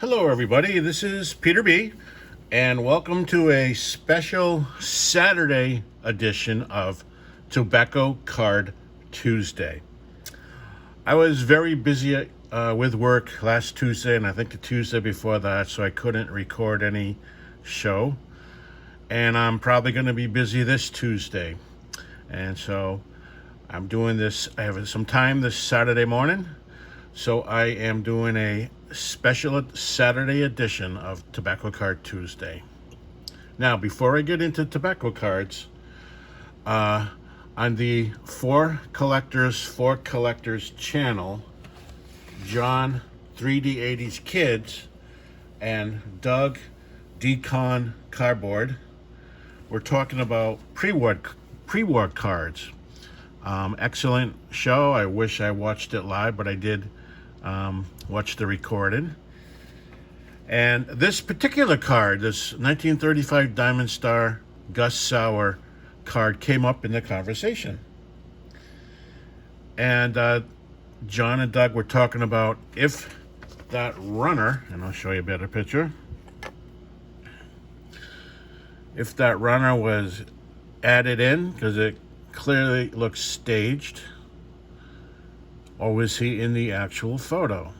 Hello, everybody. This is Peter B., and welcome to a special Saturday edition of Tobacco Card Tuesday. I was very busy with work last Tuesday, and I think the Tuesday before that, so I couldn't record any show. And I'm probably going to be busy this Tuesday. And so I'm doing this. I have some time this Saturday morning, so I am doing a special Saturday edition of Tobacco Card Tuesday. Now, before I get into tobacco cards, on the Four Collectors channel, John 3D80's Kids and Doug Decon Cardboard, we're talking about pre-war cards. Excellent show. I wish I watched it live, but I did watch the recording. And this particular card, this 1935 Diamond Star Gus Sauer card, came up in the conversation. And John and Doug were talking about if that runner, and I'll show you a better picture, if that runner was added in, because it clearly looks staged, or was he in the actual photo?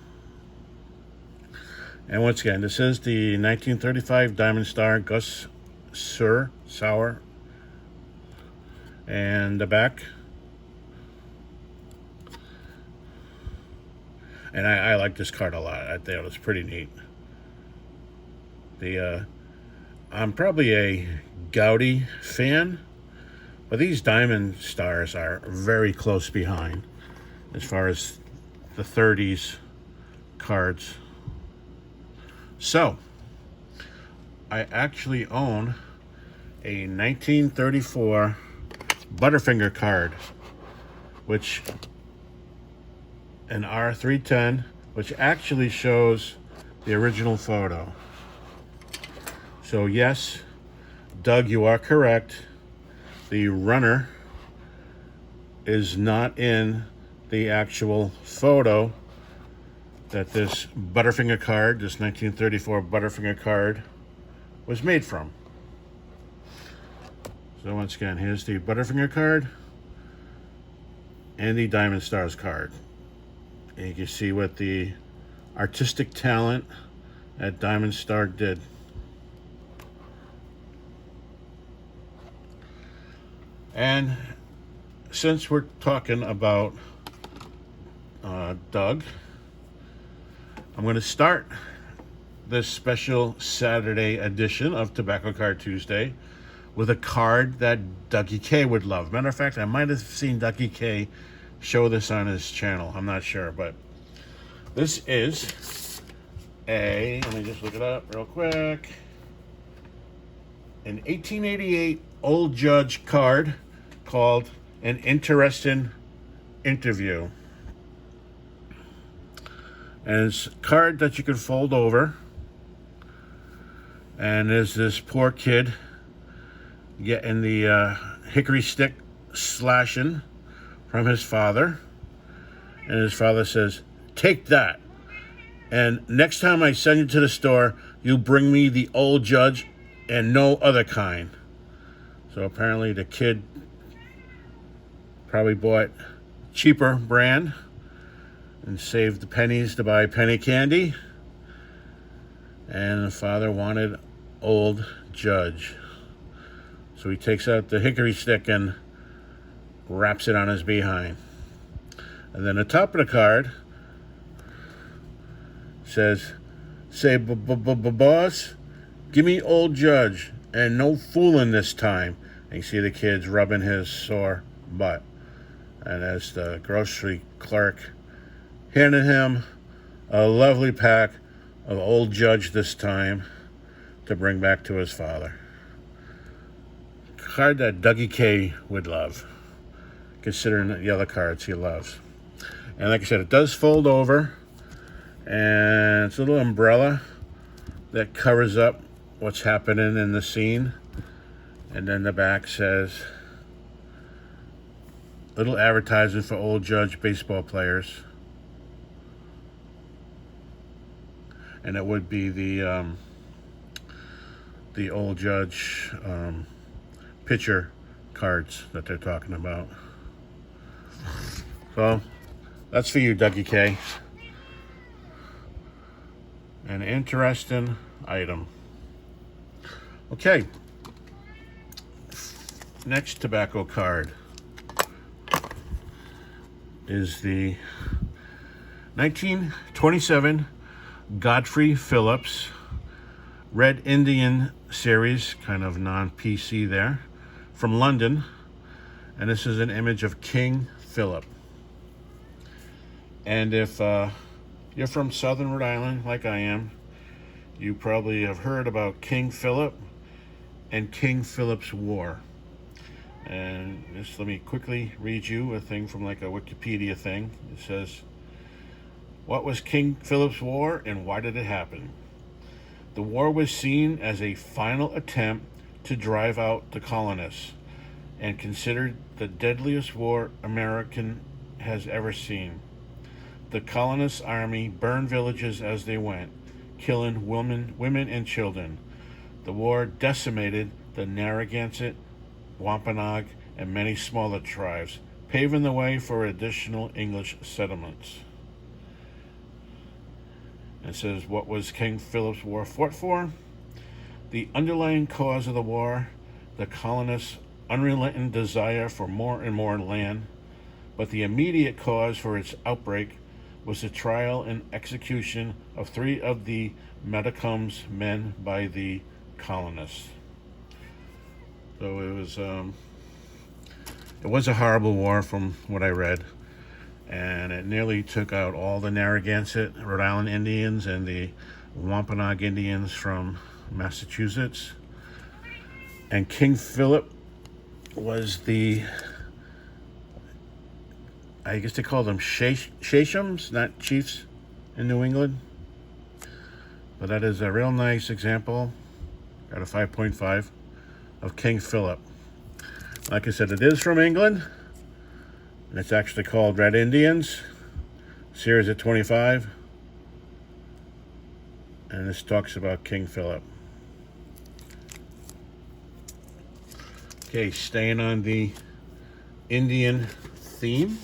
And once again, this is the 1935 Diamond Star Gus Sauer, and the back. And I like this card a lot. I thought it was pretty neat. I'm probably a Gaudi fan, but these Diamond Stars are very close behind as far as the 30s cards. So, I actually own a 1934 Butterfinger card, which an R310, which actually shows the original photo. So yes, Doug, you are correct. The runner is not in the actual photo that this Butterfinger card, this 1934 Butterfinger card, was made from. So once again, here's the Butterfinger card and the Diamond Stars card. And you can see what the artistic talent at Diamond Star did. And since we're talking about Doug, I'm going to start this special Saturday edition of Tobacco Card Tuesday with a card that Dougie K would love. Matter of fact, I might have seen Dougie K show this on his channel. I'm not sure, but this is let me just look it up real quick, an 1888 Old Judge card called An Interesting Interview. And it's a card that you can fold over. And there's this poor kid getting the hickory stick slashing from his father. And his father says, "Take that. And next time I send you to the store, you bring me the Old Judge and no other kind." So apparently the kid probably bought cheaper brand and saved the pennies to buy penny candy. And the father wanted Old Judge. So he takes out the hickory stick and wraps it on his behind. And then the top of the card says, "Say, boss, give me Old Judge and no fooling this time." And you see the kid's rubbing his sore butt. And as the grocery clerk handed him a lovely pack of Old Judge this time to bring back to his father. Card that Dougie K would love, considering the other cards he loves. And like I said, it does fold over, and it's a little umbrella that covers up what's happening in the scene. And then the back says, little advertising for Old Judge baseball players. and it would be the old Judge pitcher cards that they're talking about. So that's for you, Dougie K. An interesting item. Okay. Next tobacco card is the 1927 Godfrey Phillips Red Indian series, kind of non-PC there, from London. And this is an image of King Philip. And if you're from Southern Rhode Island, like I am, you probably have heard about King Philip and King Philip's War. And just let me quickly read you a thing from like a Wikipedia thing. It says, what was King Philip's War and why did it happen? The war was seen as a final attempt to drive out the colonists and considered the deadliest war America has ever seen. The colonist army burned villages as they went, killing women and children. The war decimated the Narragansett, Wampanoag, and many smaller tribes, paving the way for additional English settlements. It says, what was King Philip's War fought for? The underlying cause of the war, the colonists' unrelenting desire for more and more land, but the immediate cause for its outbreak was the trial and execution of 3 of the Metacom's men by the colonists. So it was a horrible war from what I read, and it nearly took out all the Narragansett, Rhode Island Indians and the Wampanoag Indians from Massachusetts. And King Philip was I guess they call them Shashams, not chiefs in New England. But that is a real nice example, got a 5.5, of King Philip. Like I said, it is from England, and it's actually called Red Indians, series at 25, and this talks about King Philip. Okay, staying on the Indian theme.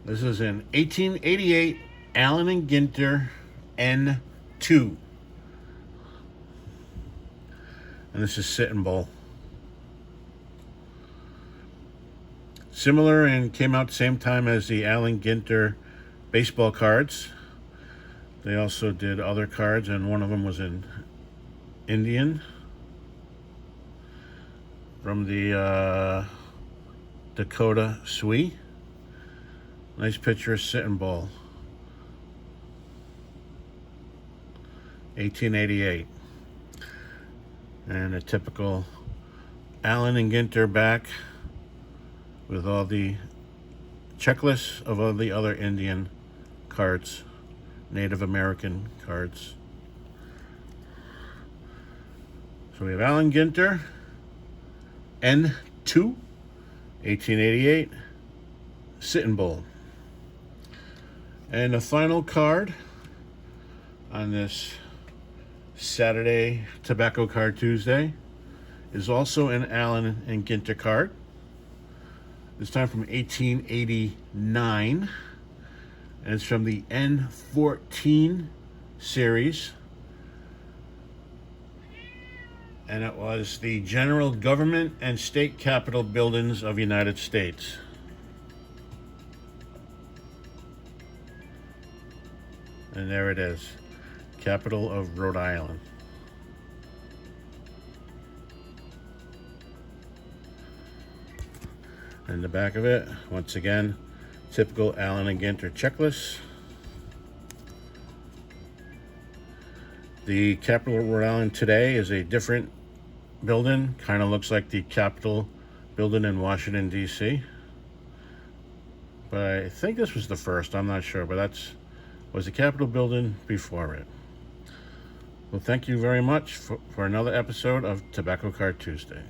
This is an 1888 Allen and Ginter N2. And this is Sitting Bull. Similar and came out the same time as the Allen Ginter baseball cards. They also did other cards, and one of them was in Indian from the Dakota Sioux. Nice picture of Sitting Bull. 1888. And a typical Allen and Ginter back with all the checklists of all the other Indian cards, Native American cards. So we have Allen Ginter N2, 1888, Sitting Bull. And the final card on this Saturday Tobacco Card Tuesday is also an Allen and Ginter card. This time from 1889. And it's from the N14 series. And it was the General Government and State Capitol Buildings of the United States. And there it is. Capital of Rhode Island. And the back of it, once again, typical Allen and Ginter checklist. The Capitol of Rhode Island today is a different building. Kind of looks like the Capitol building in Washington, D.C. But I think this was the first. I'm not sure, but was the Capitol building before it. Well, thank you very much for another episode of Tobacco Card Tuesday.